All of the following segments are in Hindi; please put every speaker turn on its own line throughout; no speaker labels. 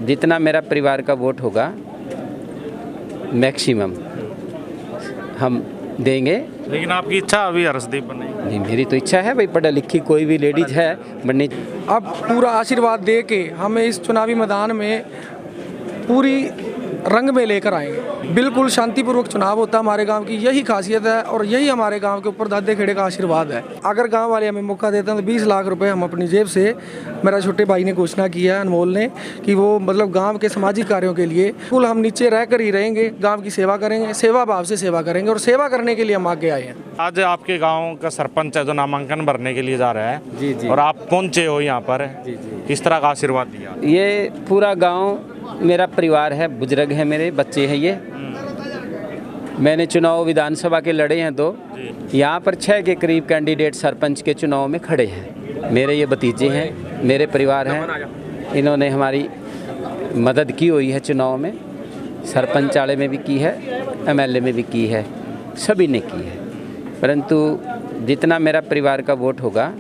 जितना मेरा परिवार का वोट होगा मैक्सिमम हम देंगे।
लेकिन आपकी इच्छा अभी हर्षदीप बने?
नहीं, मेरी तो इच्छा है भाई, पढ़ा लिखी कोई भी लेडीज है बनने।
अब पूरा आशीर्वाद दे के हमें इस चुनावी मैदान में पूरी रंग में लेकर आएंगे। बिल्कुल शांतिपूर्वक चुनाव होता है हमारे गांव की, यही खासियत है और यही हमारे गांव के ऊपर दादे खेड़े का आशीर्वाद है। अगर गांव वाले हमें मौका देते हैं तो 20 लाख रुपए हम अपनी जेब से, मेरा छोटे भाई ने घोषणा किया है अनमोल ने, कि वो मतलब गांव के सामाजिक कार्यों के लिए बिल्कुल हम नीचे रहकर ही रहेंगे, गाँव की सेवा करेंगे, सेवा भाव से सेवा करेंगे और सेवा करने के लिए हम आगे आए हैं।
आज आपके गांव का सरपंच है जो नामांकन भरने के लिए जा रहा है
जी जी,
और आप पहुंचे हो यहाँ पर,
जी जी,
किस तरह का आशीर्वाद दिया?
ये पूरा गांव मेरा परिवार है, बुजुर्ग है, मेरे बच्चे हैं। ये मैंने चुनाव विधानसभा के लड़े हैं तो यहाँ पर 6 के करीब कैंडिडेट सरपंच के चुनाव में खड़े हैं। मेरे ये भतीजे हैं, मेरे परिवार हैं, इन्होंने हमारी मदद की हुई है चुनाव में, सरपंच वाले में भी की है, MLA में भी की है, सभी ने की है। परंतु जितना मेरा परिवार का वोट होगा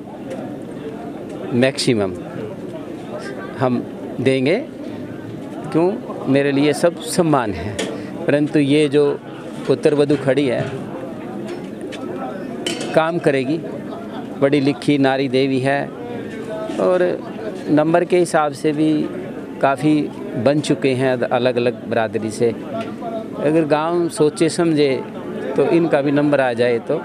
मैक्सिमम हम देंगे, क्यों मेरे लिए सब सम्मान है। परंतु ये जो पुत्र वधू खड़ी है काम करेगी, पढ़ी लिखी नारी देवी है और नंबर के हिसाब से भी काफ़ी बन चुके हैं अलग अलग बरादरी से। अगर गांव सोचे समझे तो इनका भी नंबर आ जाए तो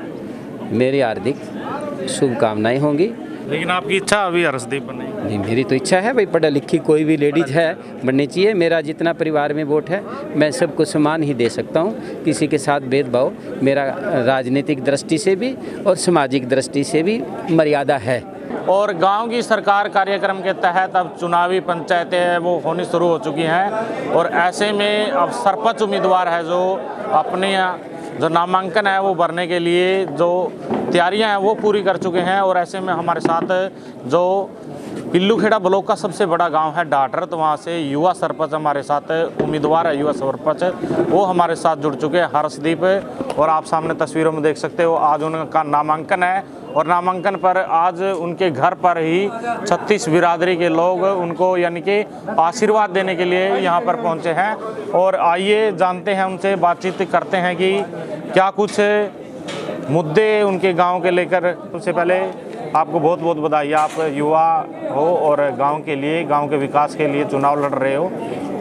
मेरी हार्दिक शुभकामनाएं होंगी।
लेकिन आपकी इच्छा अभी हर्षदीप बने?
नहीं, मेरी तो इच्छा है भाई, पढ़ा लिखी कोई भी लेडीज है बननी चाहिए। मेरा जितना परिवार में वोट है मैं सबको समान ही दे सकता हूँ, किसी के साथ भेदभाव मेरा राजनीतिक दृष्टि से भी और सामाजिक दृष्टि से भी मर्यादा है।
और गांव की सरकार कार्यक्रम के तहत अब चुनावी पंचायतें हैं वो होनी शुरू हो चुकी हैं और ऐसे में अब सरपंच उम्मीदवार है जो अपने जो नामांकन है वो भरने के लिए जो तैयारियां हैं वो पूरी कर चुके हैं। और ऐसे में हमारे साथ जो पिल्लूखेड़ा ब्लॉक का सबसे बड़ा गांव है डाटर, तो वहाँ से युवा सरपंच हमारे साथ उम्मीदवार है, युवा सरपंच वो हमारे साथ जुड़ चुके हैं, हर्षदीप। और आप सामने तस्वीरों में देख सकते हो आज उनका नामांकन है और नामांकन पर आज उनके घर पर ही 36 बिरादरी के लोग उनको यानी कि आशीर्वाद देने के लिए यहाँ पर पहुँचे हैं। और आइए जानते हैं उनसे, बातचीत करते हैं कि क्या कुछ मुद्दे उनके गांव के लेकर। सबसे पहले आपको बहुत बहुत बधाई, आप युवा हो और गांव के लिए, गांव के विकास के लिए चुनाव लड़ रहे हो,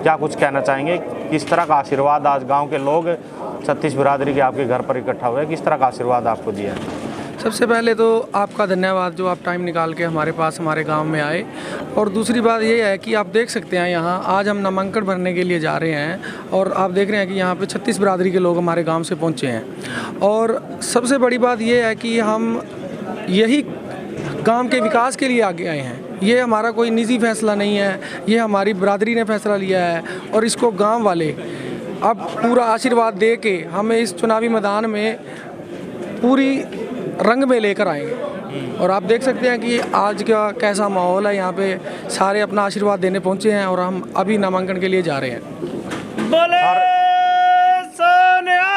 क्या कुछ कहना चाहेंगे? किस तरह का आशीर्वाद आज गांव के लोग 36 बिरादरी के आपके घर पर इकट्ठा हुए, किस तरह का आशीर्वाद आपको दिया है?
सबसे पहले तो आपका धन्यवाद जो आप टाइम निकाल के हमारे पास हमारे गांव में आए। और दूसरी बात ये है कि आप देख सकते हैं यहाँ आज हम नामांकन भरने के लिए जा रहे हैं और आप देख रहे हैं कि यहाँ पे 36 बिरादरी के लोग हमारे गांव से पहुँचे हैं। और सबसे बड़ी बात ये है कि हम यही गांव के विकास के लिए आगे आए हैं। ये हमारा कोई निजी फैसला नहीं है, ये हमारी बिरादरी ने फैसला लिया है और इसको गाँव वाले अब पूरा आशीर्वाद दे के हमें इस चुनावी मैदान में पूरी रंग में लेकर आएंगे। और आप देख सकते हैं कि आज का कैसा माहौल है, यहाँ पे सारे अपना आशीर्वाद देने पहुँचे हैं और हम अभी नामांकन के लिए जा रहे हैं।
बोले सोनिया।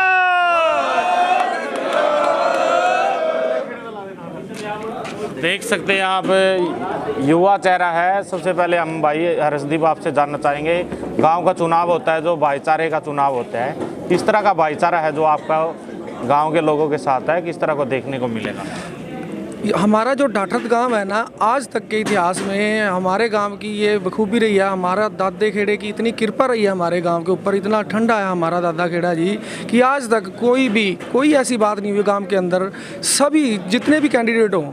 देख सकते हैं आप युवा चेहरा है। सबसे पहले हम भाई हर्षदीप आपसे जानना चाहेंगे, गांव का चुनाव होता है जो भाईचारे का चुनाव होता है, किस तरह का भाईचारा है जो आपका गांव के लोगों के साथ है, किस तरह को देखने को मिलेगा?
हमारा जो डाठत गांव है ना, आज तक के इतिहास में हमारे गांव की ये बखूबी रही है। हमारा दादे खेड़े की इतनी कृपा रही है हमारे गांव के ऊपर, इतना ठंडा है हमारा दादा खेड़ा जी कि आज तक कोई ऐसी बात नहीं हुई गांव के अंदर। सभी जितने भी कैंडिडेट हों,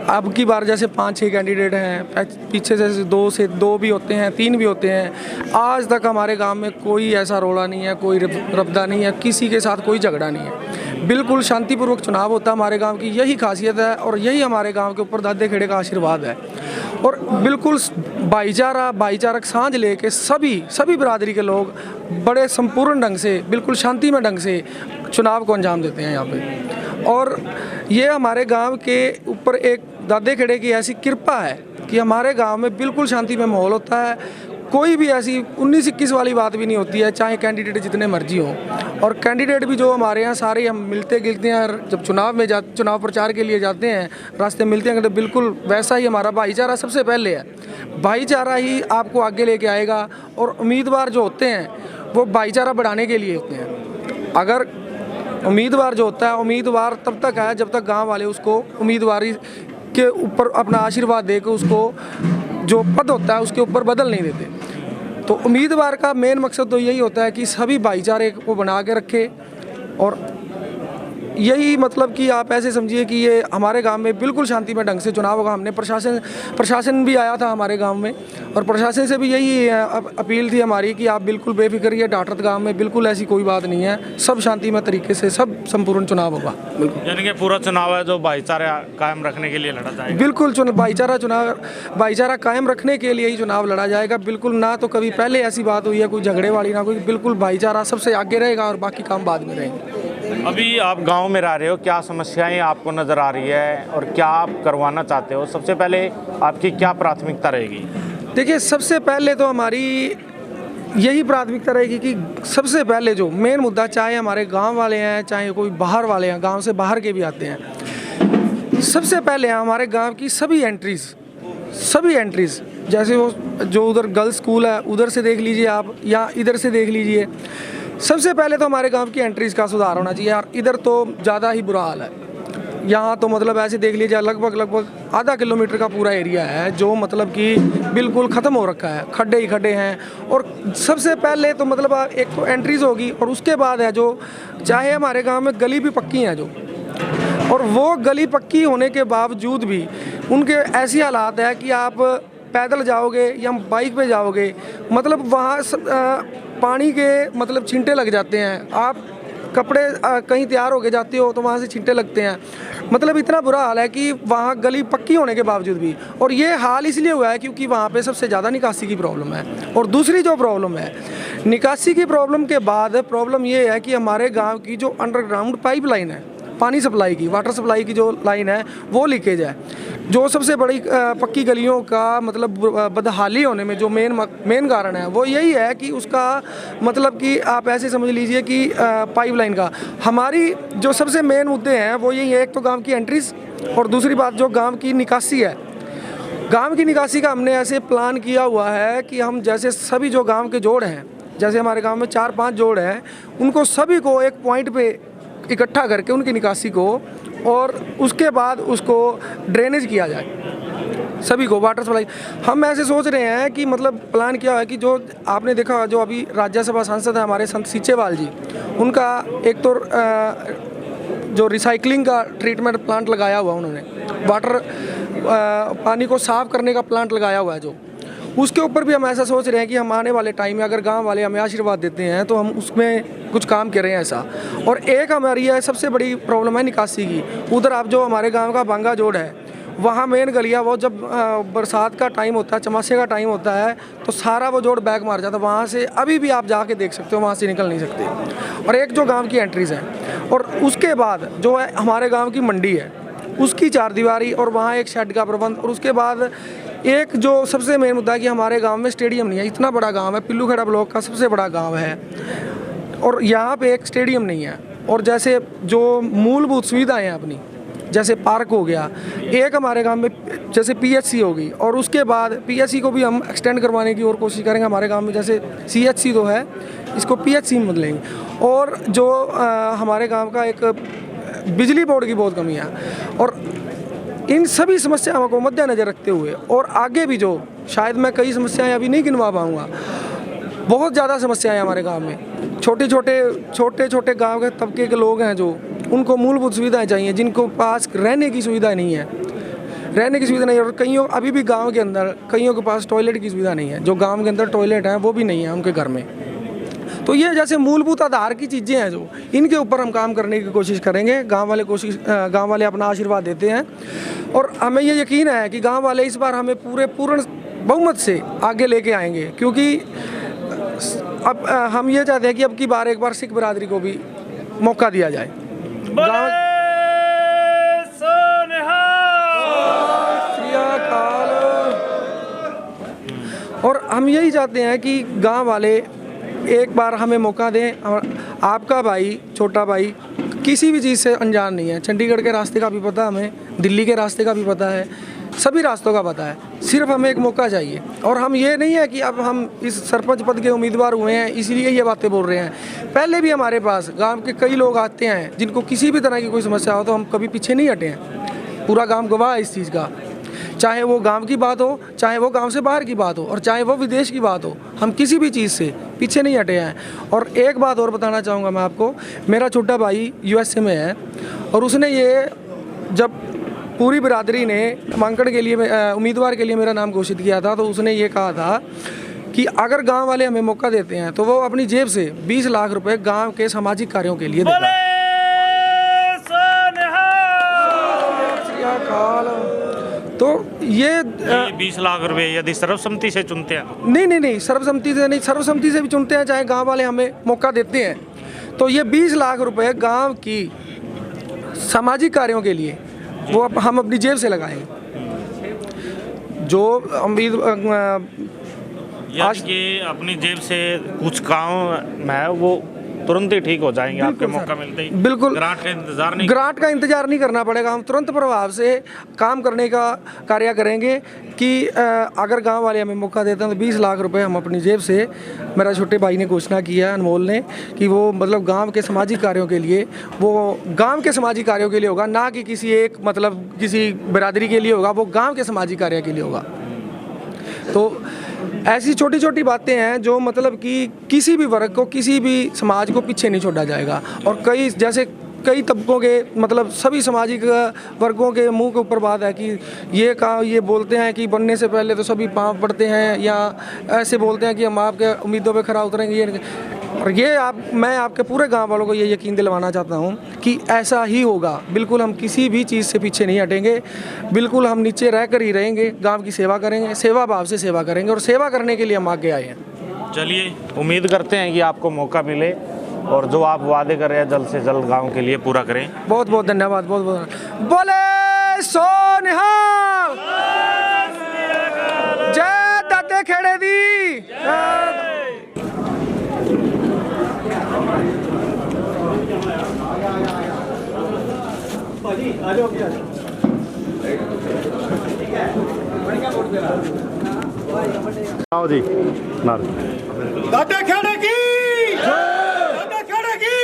अब की बार जैसे 5-6 कैंडिडेट हैं, पीछे से 2 भी होते हैं, 3 भी होते हैं, आज तक हमारे गांव में कोई ऐसा रोड़ा नहीं है, कोई रब्दा नहीं है, किसी के साथ कोई झगड़ा नहीं है। बिल्कुल शांतिपूर्वक चुनाव होता है हमारे गांव की, यही खासियत है और यही हमारे गांव के ऊपर दादे खेड़े का आशीर्वाद है। और बिल्कुल भाईचारक सांझ लेके सभी बिरादरी के लोग बड़े संपूर्ण ढंग से, बिल्कुल शांतिमय ढंग से चुनाव को अंजाम देते हैं यहाँ पे। और ये हमारे गांव के ऊपर एक दादे खेड़े की ऐसी कृपा है कि हमारे गांव में बिल्कुल शांति में माहौल होता है। कोई भी ऐसी 19-21 वाली बात भी नहीं होती है, चाहे कैंडिडेट जितने मर्जी हों। और कैंडिडेट भी जो हमारे यहाँ सारे हम मिलते गिलते हैं, जब चुनाव प्रचार के लिए जाते हैं, रास्ते मिलते हैं, तो बिल्कुल वैसा ही हमारा भाईचारा सबसे पहले है। भाईचारा ही आपको आगे लेके आएगा। और उम्मीदवार जो होते हैं वो भाईचारा बढ़ाने के लिए होते हैं। अगर उम्मीदवार जो होता है, उम्मीदवार तब तक है जब तक गाँव वाले उसको उम्मीदवारी के ऊपर अपना आशीर्वाद देकर उसको जो पद होता है उसके ऊपर बदल नहीं देते। तो उम्मीदवार का मेन मकसद तो यही होता है कि सभी भाईचारे को बना के रखे। और यही मतलब कि आप ऐसे समझिए कि ये हमारे गांव में बिल्कुल शांति में ढंग से चुनाव होगा। हमने प्रशासन भी आया था हमारे गांव में, और प्रशासन से भी यही अपील थी हमारी कि आप बिल्कुल बेफिक्र रहिए, डाठत गांव में बिल्कुल ऐसी कोई बात नहीं है, सब शांतिमय तरीके से सब संपूर्ण चुनाव होगा। बिल्कुल,
यानी कि पूरा चुनाव है जो भाईचारा कायम रखने के लिए लड़ा जाएगा।
बिल्कुल भाईचारा कायम रखने के लिए ही चुनाव लड़ा जाएगा। बिल्कुल, ना तो कभी पहले ऐसी बात हुई है कोई झगड़े वाली, ना कोई, बिल्कुल भाईचारा सबसे आगे रहेगा और बाकी काम बाद में रहेंगे।
अभी आप गांव में रह रहे हो, क्या समस्याएं आपको नज़र आ रही है और क्या आप करवाना चाहते हो? सबसे पहले आपकी क्या प्राथमिकता रहेगी?
देखिए, सबसे पहले तो हमारी यही प्राथमिकता रहेगी कि सबसे पहले जो मेन मुद्दा, चाहे हमारे गांव वाले हैं चाहे कोई बाहर वाले हैं, गांव से बाहर के भी आते हैं, सबसे पहले हमारे गांव की सभी एंट्रीज़, जैसे वो जो उधर गर्ल्स स्कूल है उधर से देख लीजिए आप, या इधर से देख लीजिए, सबसे पहले तो हमारे गांव की एंट्रीज़ का सुधार होना चाहिए। यार इधर तो ज़्यादा ही बुरा हाल है। यहाँ तो मतलब ऐसे देख लीजिए लगभग आधा किलोमीटर का पूरा एरिया है जो मतलब कि बिल्कुल ख़त्म हो रखा है, खड्डे ही खड्डे हैं। और सबसे पहले तो मतलब एक तो एंट्रीज़ होगी, और उसके बाद है जो, चाहे हमारे गांव में गली भी पक्की हैं जो, और वो गली पक्की होने के बावजूद भी उनके ऐसी हालात है कि आप पैदल जाओगे या बाइक पे जाओगे, मतलब वहाँ पानी के मतलब छींटे लग जाते हैं। आप कपड़े कहीं तैयार होके जाते हो तो वहाँ से छींटे लगते हैं। मतलब इतना बुरा हाल है कि वहाँ गली पक्की होने के बावजूद भी। और ये हाल इसलिए हुआ है क्योंकि वहाँ पे सबसे ज़्यादा निकासी की प्रॉब्लम है। और दूसरी जो प्रॉब्लम है, निकासी की प्रॉब्लम के बाद प्रॉब्लम ये है कि हमारे गाँव की जो अंडरग्राउंड पाइप लाइन है, पानी सप्लाई की, वाटर सप्लाई की जो लाइन है वो लीकेज है। जो सबसे बड़ी पक्की गलियों का मतलब बदहाली होने में जो मेन कारण है वो यही है कि उसका मतलब कि आप ऐसे समझ लीजिए कि पाइपलाइन का, हमारी जो सबसे मेन मुद्दे हैं वो यही है। एक तो गांव की एंट्रीज, और दूसरी बात जो गांव की निकासी है। गांव की निकासी का हमने ऐसे प्लान किया हुआ है कि हम जैसे सभी जो गाँव के जोड़ हैं, जैसे हमारे गाँव में 4-5 जोड़ हैं, उनको सभी को एक पॉइंट पे इकट्ठा करके उनकी निकासी को, और उसके बाद उसको ड्रेनेज किया जाए, सभी को वाटर सप्लाई। हम ऐसे सोच रहे हैं कि मतलब प्लान किया है कि जो आपने देखा, जो अभी राज्यसभा सांसद है हमारे संत सीचेवाल जी, उनका एक तो जो रिसाइकलिंग का ट्रीटमेंट प्लांट लगाया हुआ उन्होंने, वाटर पानी को साफ़ करने का प्लांट लगाया हुआ है जो, उसके ऊपर भी हम ऐसा सोच रहे हैं कि हम आने वाले टाइम में अगर गांव वाले हमें आशीर्वाद देते हैं तो हम उसमें कुछ काम करें ऐसा। और एक हमारी है सबसे बड़ी प्रॉब्लम है निकासी की। उधर आप जो हमारे गांव का बांगा जोड़ है, वहाँ मेन गलिया वो जब बरसात का टाइम होता है, चमासे का टाइम होता है, तो सारा वो जोड़ बैक मार जाता है। वहाँ से अभी भी आप जाके देख सकते हो, वहाँ से निकल नहीं सकते। और एक जो गाँव की एंट्रीज़ है, और उसके बाद जो है हमारे गाँव की मंडी है, उसकी 4 दीवारी और वहाँ एक शेड का प्रबंध। और उसके बाद एक जो सबसे मेन मुद्दा है कि हमारे गांव में स्टेडियम नहीं है। इतना बड़ा गांव है, पिल्लूखेड़ा ब्लॉक का सबसे बड़ा गांव है, और यहाँ पे एक स्टेडियम नहीं है। और जैसे जो मूलभूत सुविधाएं हैं अपनी, जैसे पार्क हो गया, एक हमारे गांव में जैसे पीएचसी होगी, और उसके बाद पीएचसी को भी हम एक्सटेंड करवाने की और कोशिश करेंगे। हमारे गांव में जैसे सीएचसी तो है, इसको पीएचसी में बदलेंगे। और जो हमारे गाँव का एक बिजली बोर्ड की बहुत कमी है। और इन सभी समस्याओं को मद्देनजर रखते हुए, और आगे भी जो शायद मैं कई समस्याएं अभी नहीं गिनवा पाऊँगा, बहुत ज़्यादा समस्याएं हमारे गांव में। छोटे छोटे गांव के तबके के लोग हैं जो, उनको मूलभूत सुविधाएं चाहिए, जिनको पास रहने की सुविधा नहीं है, और कईयों अभी भी गांव के अंदर कईयों के पास टॉयलेट की सुविधा नहीं है। जो गांव के अंदर टॉयलेट है वो भी नहीं है उनके घर में। तो ये जैसे मूलभूत आधार की चीज़ें हैं जो, इनके ऊपर हम काम करने की कोशिश करेंगे। गांव वाले अपना आशीर्वाद देते हैं, और हमें ये यकीन है कि गांव वाले इस बार हमें पूर्ण बहुमत से आगे लेके आएंगे, क्योंकि अब हम ये चाहते हैं कि अब की बार एक बार सिख बरादरी को भी मौका दिया जाए। और हम यही चाहते हैं कि गांव वाले एक बार हमें मौका दें। और आपका भाई, छोटा भाई किसी भी चीज़ से अनजान नहीं है। चंडीगढ़ के रास्ते का भी पता है हमें, दिल्ली के रास्ते का भी पता है, सभी रास्तों का पता है। सिर्फ हमें एक मौका चाहिए। और हम ये नहीं है कि अब हम इस सरपंच पद के उम्मीदवार हुए हैं इसलिए ये बातें बोल रहे हैं। पहले भी हमारे पास गांव के कई लोग आते हैं जिनको किसी भी तरह की कोई समस्या हो तो हम कभी पीछे नहीं हटे हैं। पूरा गांव गवाह है इस चीज़ का, चाहे वो गांव की बात हो, चाहे वो गांव से बाहर की बात हो, और चाहे वो विदेश की बात हो। हम किसी भी चीज़ से पीछे नहीं हटे हैं। और एक बात और बताना चाहूँगा मैं आपको, मेरा छोटा भाई USA में है और उसने ये जब पूरी बिरादरी ने नामांकन के लिए उम्मीदवार के लिए मेरा नाम घोषित किया था तो उसने ये कहा था कि अगर गांव वाले हमें मौका देते हैं तो वो अपनी जेब से 20 लाख रुपए गांव के सामाजिक कार्यों के लिए देगा। तो ये
20 लाख रुपए यदि सर्वसम्मति से चुनते हैं?
नहीं, सर्वसम्मति से नहीं, सर्वसम्मति से भी चुनते हैं, चाहे गांव वाले हमें मौका देते हैं तो ये 20 लाख रुपए गांव की सामाजिक कार्यों के लिए वो हम अपनी जेब से लगाएंगे। जो उम्मीद
आज के अपनी जेब से कुछ काम है वो तुरंत ही ठीक हो जाएंगे आपके मौका मिलते ही।
बिल्कुल,
ग्रांट का इंतजार
नहीं करना पड़ेगा। हम तुरंत प्रभाव से काम करने का कार्य करेंगे कि अगर गांव वाले हमें मौका देते हैं तो 20 लाख रुपए हम अपनी जेब से, मेरा छोटे भाई ने घोषणा किया है, अनमोल ने, कि वो मतलब गांव के सामाजिक कार्यों के लिए, वो गांव के सामाजिक कार्यों के लिए होगा, ना कि किसी एक मतलब किसी बिरादरी के लिए होगा, वो गाँव के सामाजिक कार्य के लिए होगा। तो ऐसी छोटी छोटी बातें हैं जो मतलब कि किसी भी वर्ग को, किसी भी समाज को पीछे नहीं छोड़ा जाएगा। और कई तबकों के मतलब सभी सामाजिक वर्गों के मुंह के ऊपर बात है कि ये बोलते हैं कि बनने से पहले तो सभी पाँव पड़ते हैं, या ऐसे बोलते हैं कि हम आपके उम्मीदों पे खरा उतरेंगे। और मैं आपके पूरे गांव वालों को ये यकीन दिलवाना चाहता हूं कि ऐसा ही होगा। बिल्कुल हम किसी भी चीज़ से पीछे नहीं हटेंगे, बिल्कुल हम नीचे रह कर ही रहेंगे, गांव की सेवा करेंगे, सेवा भाव से सेवा करेंगे और सेवा करने के लिए हम आगे आए हैं।
चलिए, उम्मीद करते हैं कि आपको मौका मिले और जो आप वादे कर रहे हैं जल्द से जल्द गाँव के लिए पूरा करें।
बहुत बहुत धन्यवाद। बहुत बहुत बोले सो निहाल, जय दादे खेड़े दी।
आओ जी नार
दादा खेड़े की दादा खेड़े की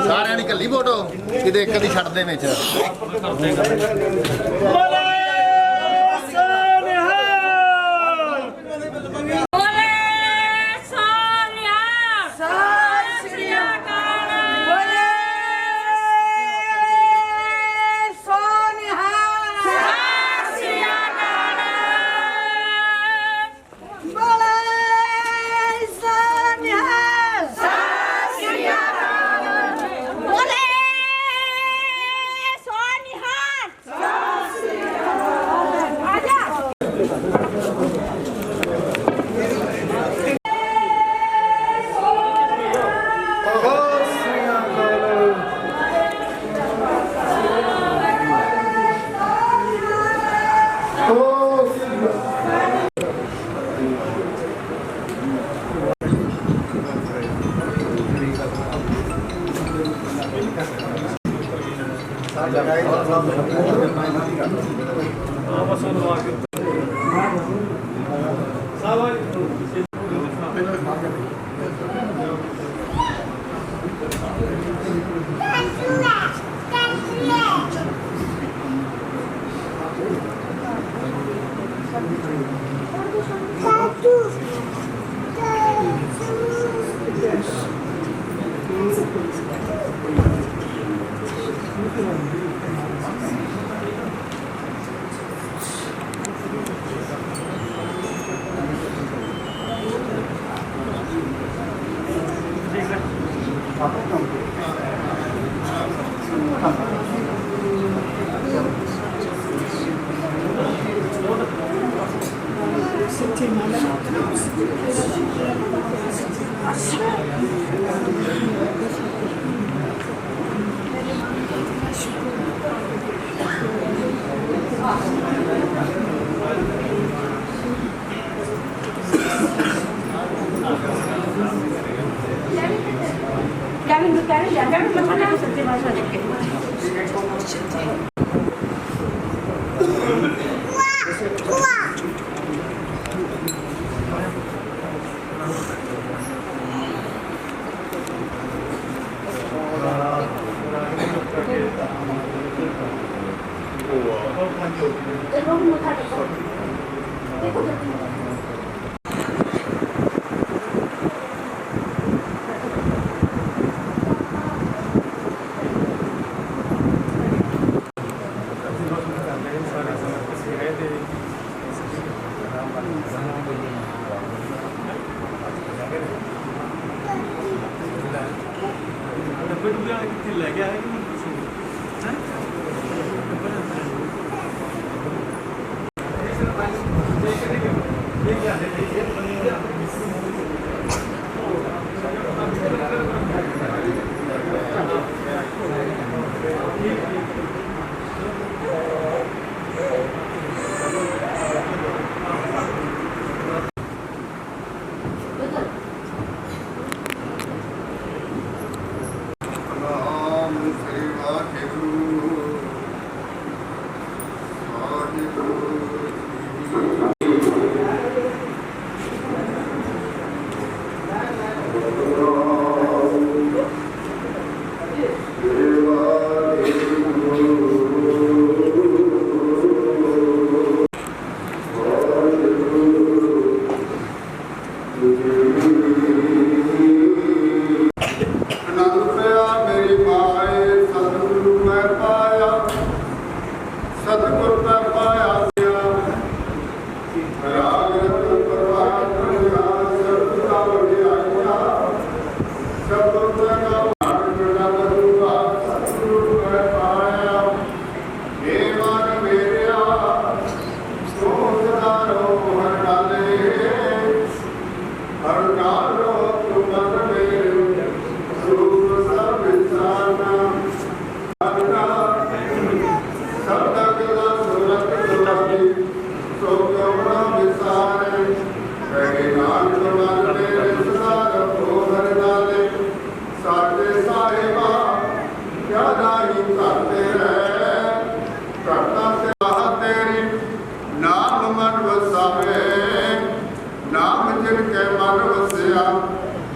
ਸਾਰਿਆਂ ਦੀ ਇਕੱਲੀ ਫੋਟੋ ਕਿਤੇ ਇੱਕ ਦੀ ਛੱਡਦੇ ਵਿੱਚ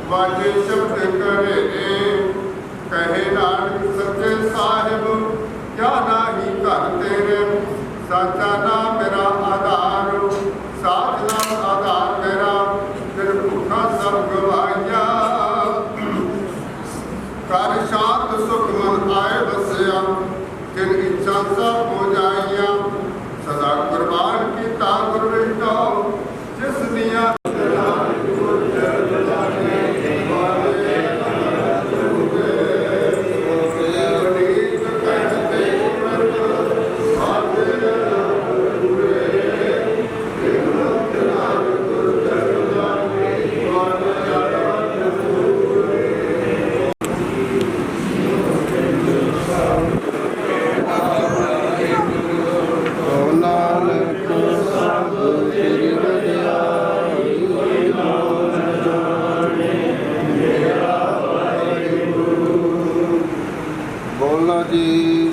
वाजे शब्द करे कहे नानक सच्चे साहिब क्या नाही कर तेरे साचा नाम मेरा आधार साथ नाम आधार मेरा फिर भूखा सब गवाइया कर शांत सुख मन आए बसिया जिन इच्छा सब हो जाइया सदा कुर्बान की ताकुर बेटो जिस दिया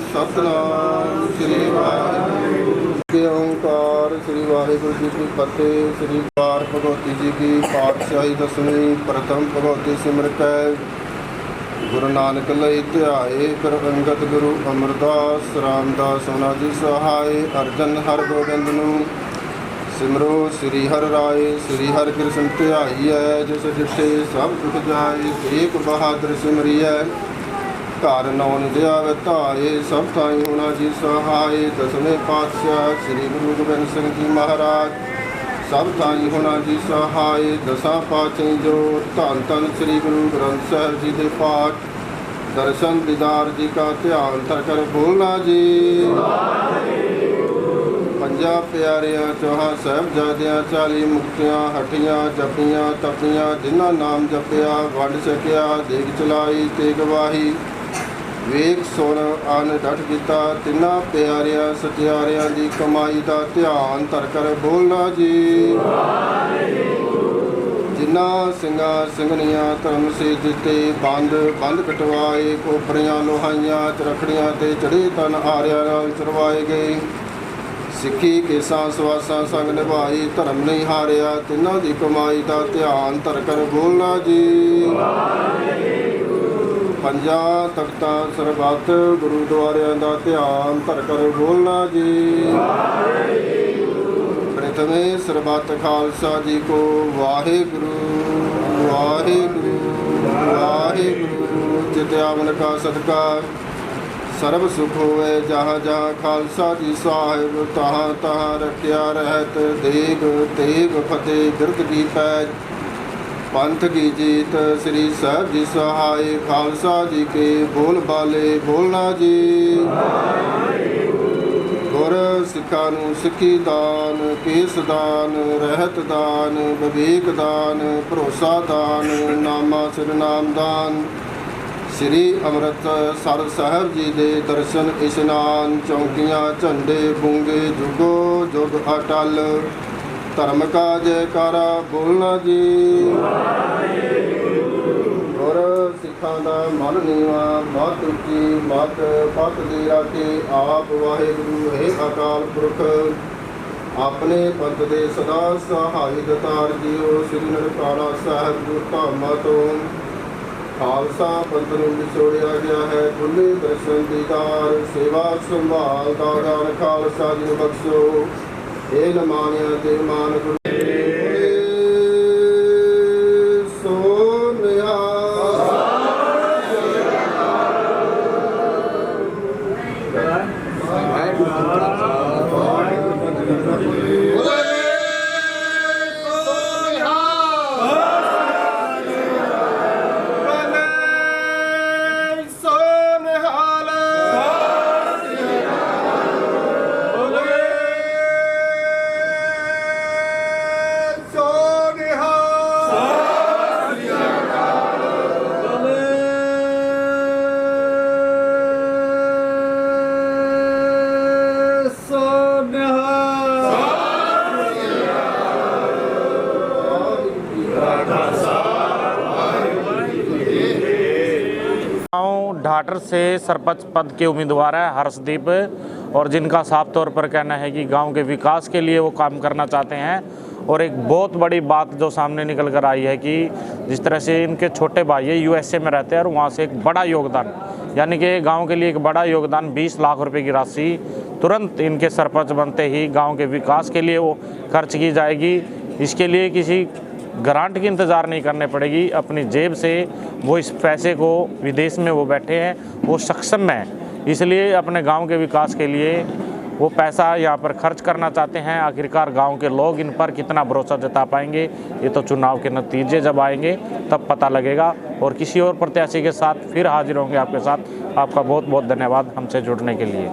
सतनाम श्री वाहिगुरु के ओंकार श्री वाहिगुरु जी की फतेह। श्री पार भगवती जी की पातशाही दसवीं प्रथम भगवती सिमरत गुरु नानक लई ध्याए कर अंगत गुरु अमरदास रामदास सोना जी सहाय। अर्जन हर गोबिंद नू सिमरो श्री हर राय। श्री हर कृष्ण ध्याई है जिस जिठे सब दुख जाए। एक बहादुर सिमरिय घर नौन दिया धाए। सब ताई होना जी सहाय। दसवें पातशाह श्री गुरु गोबिंद सिंह जी महाराज सब ताई होना जी सहाय। दसा पातशाही जो धन धन श्री गुरु ग्रंथ साहिब जी के पाठ दर्शन दीदार जी का ध्यान धर कर बोलना जी। पंजा प्यारियां चौहां साहिबजादियां 40 मुक्तियां हटियां जपियां तपियां जिन्हां नाम जपिया वंड सकिया देख चलाई ते गवाही वेख सुन अन डट किता। तिन्हां प्यारियां सत्यारियां दी कमाई दा ध्यान धर कर बोलना जी। जिन्हां सिंगा सिंगनियां धर्म से जिते बंद बंद कटवाए। कोपरियां लोहाइयां चरखड़ियां ते चढ़े तन आरिया नाल चरवाए गए। सिੱਖੀ ਕੇਸਾਂ ਸਵਾਸਾਂ ਸੰਗ ਨਿਭਾਈ ਧਰਮ ਨਹੀਂ ਹਾਰਿਆ। ਤਿੰਨਾਂ ਦੀ ਕਮਾਈ ਦਾ ਧਿਆਨ ਧਰ ਕਰ ਬੋਲਣਾ ਜੀ। ਪੰਜਾਂ ਤਖਤਾਂ ਸਰਬੱਤ ਗੁਰੂਦੁਆਰਿਆਂ ਦਾ ਧਿਆਨ ਧਰ ਕਰ ਬੋਲਣਾ ਜੀ। ਪ੍ਰਥਮੇ ਸਰਬੱਤ ਖਾਲਸਾ ਜੀ ਕੋ ਵਾਹਿਗੁਰੂ ਵਾਹਿਗੁਰੂ ਵਾਹਿਗੁਰੂ। ਜਿਤ ਆਵਨ ਕਾ ਸਦਕਾ सर्व सुख होवे। जहाँ जहाँ खालसा जी साहिब तहाँ तहाँ रखिया रहत। देग तेग फतेह बिरद की पैज पंथ की जीत। श्री साहिब जी सहाय खालसा जी के बोल बाले बोलना जी। गुर सिखा नूं सिखी दान केस दान रहत दान विवेक दान भरोसा दान नामा सिर नाम दान। श्री ਅੰਮ੍ਰਿਤਸਰ ਸਾਹਿਬ ਜੀ ਦੇ ਦਰਸ਼ਨ ਇਸ਼ਨਾਨ ਚੌਂਕੀਆਂ ਝੰਡੇ ਬੂੰਗੇ ਜੁਗੋ ਜੁਗ ਅਟਲ। ਧਰਮ ਕਾ ਜੈਕਾਰਾ ਬੋਲਣਾ ਜੀ। ਗੁਰ ਸਿੱਖਾਂ ਦਾ ਮਨ ਨੀਵਾ ਮਤ ਉੱਚੀ ਮਤ ਪਤ ਦੀ ਰਾਖੀ ਆਪ ਵਾਹਿਗੁਰੂ ਹੈ ਅਕਾਲ ਪੁਰਖ। ਆਪਣੇ ਪੰਥ ਦੇ ਸਦਾ ਸਹਾਈ ਦਤਾਰ ਜੀਓ। ਸ੍ਰੀ ਨਨਕਾਣਾ ਸਾਹਿਬ ਗੁਰੂ ਧਾਮਾਂ ਤੋਂ ਖਾਲਸਾ ਪੰਥ ਨੂੰ ਵਿਛੋੜਿਆ ਗਿਆ ਹੈ। ਖੁੱਲੇ ਦਰਸ਼ਨ ਦੀਦਾਰ ਸੇਵਾ ਸੰਭਾਲ ਦਾ ਦਾਨ ਖਾਲਸਾ ਜੀ ਨੂੰ ਬਖਸ਼ੋ। ਇਹ ਨਮਾਨਿਆ ਤੇ ਮਾਨ ਗੁਰੂ ਸੋ ਨਿਹਾਲ।
ढाटर से सरपंच पद के उम्मीदवार है हर्षदीप और जिनका साफ तौर पर कहना है कि गांव के विकास के लिए वो काम करना चाहते हैं। और एक बहुत बड़ी बात जो सामने निकल कर आई है कि जिस तरह से इनके छोटे भाई है USA में रहते हैं और वहाँ से एक बड़ा योगदान यानी कि गांव के लिए एक बड़ा योगदान 20 लाख रुपए की राशि तुरंत इनके सरपंच बनते ही गांव के विकास के लिए वो खर्च की जाएगी। इसके लिए किसी ग्रांट की इंतज़ार नहीं करने पड़ेगी। अपनी जेब से वो इस पैसे को विदेश में वो बैठे हैं वो सक्षम हैं, इसलिए अपने गांव के विकास के लिए वो पैसा यहाँ पर खर्च करना चाहते हैं। आखिरकार गांव के लोग इन पर कितना भरोसा जता पाएंगे ये तो चुनाव के नतीजे जब आएंगे तब पता लगेगा। और किसी और प्रत्याशी के साथ फिर हाजिर होंगे आपके साथ। आपका बहुत बहुत धन्यवाद हमसे जुड़ने के लिए।